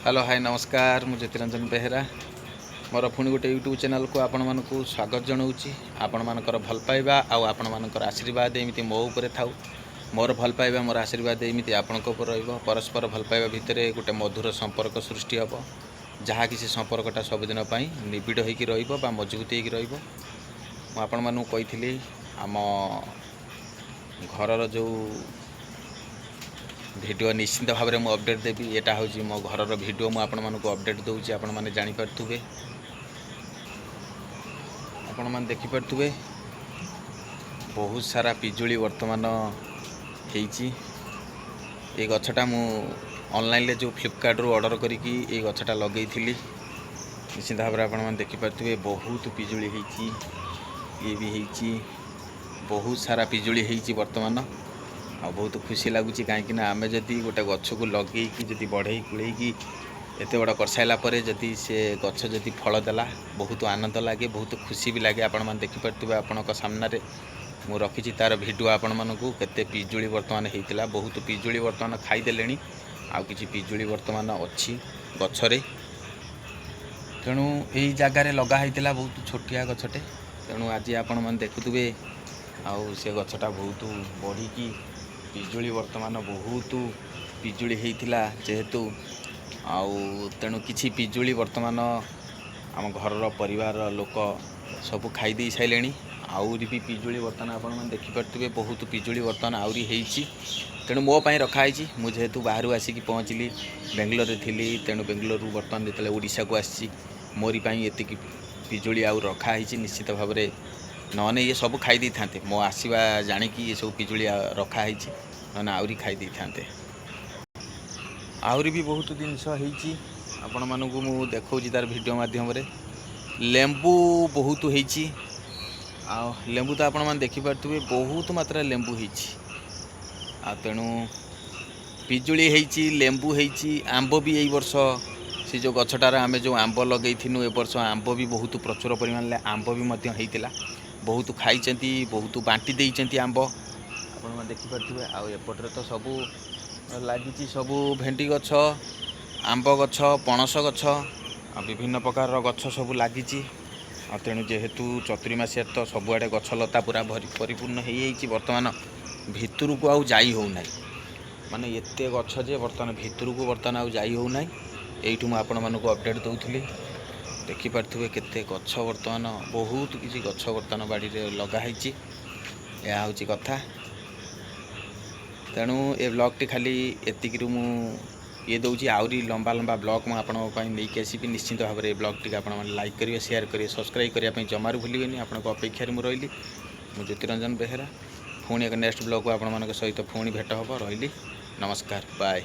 Hello hi नमस्कार मु ज्योतिरंजन बेहेरा मोर पुणी गोटे यूट्यूब चैनल को आपण मानक स्वागत जनाऊँगी। आपण मानकर भल पाइबा आपण मानकर आशीर्वाद एमती मो उपरे थाउ मोर भल पाइबा मोर आशीर्वाद एमती आपण परस्पर भल पाइबा भितर गोटे मधुर संपर्क सृष्टि हम जहाँ किसी संपर्कटा सबुदिन निबिड़ होकर मजबूत हो आपण मानू कही आम घर जो वीडियो निश्चिंत भाव में अपडेट देवी। यहाँ हूँ मो घर वीडियो मुझे आपण मानक अपडेट दूसरी आपण मैंने जापे आपण मैंने देखिपे बहुत सारा पिजुली वर्तमान ये गछटा मु ऑनलाइन जो फ्लिपकार्ट रू ऑर्डर करी ये गछटा लगे निश्चिंत भाव में आपण मैंने देखिपे बहुत पिजुली ये भी बहुत सारा पिजुली वर्तमान आ बहुत खुशी लगुच कहीं आम जदि गोटे गछ को लगे कि बढ़ई कूड़े एत बड़ कर सारापर जदि से गछ जदि फल देला बहुत आनंद लगे बहुत खुशी भी लगे। आपण मैंने देखिपे आपण सामने मु रखी तार भिडियो आपण मानक केते पिजुली बर्तमान होता बहुत पिजुली बर्तमान खाईदे आ कि पिजुली बर्तमान अच्छी गछरे तेणु यही जगार लगाई बहुत छोटिया गछटे तेणु आज आपण मैंने देखुवे आउ से गछटा बहुत बढ़ी पिजुली वर्तमान बहुत पिजुली होता जेहेतु आउ तेणु किछि पिजुली वर्तमान आम घर परिवार लोक सब खाई सारे आउरी भी पिजुली वर्तमान आपण मैंने देखिपे बहुत पिजुली वर्तमान आउरी होती तेणु मो पाई रखाई मुझेतु बाहर आसिक पहुँचली बेंगलोर थी तेणु बेंगलोर बर्तमान जो ओडिशा को आसी मोरी एति पिजुली आउ रखाई निश्चित भाव में नने ये सब खाई था मो आसवा जाणिकी ये सब पिजुली रखाई ना आउरी खाई था आउरी भी बहुत जिनस आपण मानक मु देखा तार वीडियो माध्यम लेंबू बहुत होती लेंबू तो आपण मैंने देखिपे बहुत मात्रा लेंबू हो तेणु पिजुली होती लेंबू होती आंब भी यही वर्ष से जो गछटार आम जो आंब लगे ए वर्ष आंब भी बहुत प्रचुर परिमाण आंब भी होता बहुत खाई बहुत बांटी देती आंब आपण मैंने देखिपे आउपटे तो सबू लगी सबू भेंडी गछ आंब गछ पणस गछ विभिन्न प्रकार गछ सब लगी तेणु जेहेतु चतुर्मासिया तो सबुआड़े गछलता पूरा परिपूर्ण हो बर्तमान भितर को आउ जाई होना माने एते गछ जे बर्तमान भितर को बर्तमान आउ जाई होना यू मुझे आपण मानक अपडेट दूसरी देखिपे केते गछ बर्तमान बहुत किसी गछ बर्तमान बाड़ी रे लगाई यह हूँ कथा तेणु ए ब्लॉग टी खाली एतिक मु ये दूसरी आउरी लंबा लंबा ब्लॉग मुझे नहीं आसबि निश्चित भाव में ब्लॉग टी आप लाइक करेंगे शेयर करेंगे सब्सक्राइब करने जमारू भूलें आपण अपेक्षार मुझे रही मु ज्योतिरंजन बेहेरा पुणी एक नेक्स्ट ब्लॉग को आपण सहित पुणी भेट हम रही नमस्कार बाय।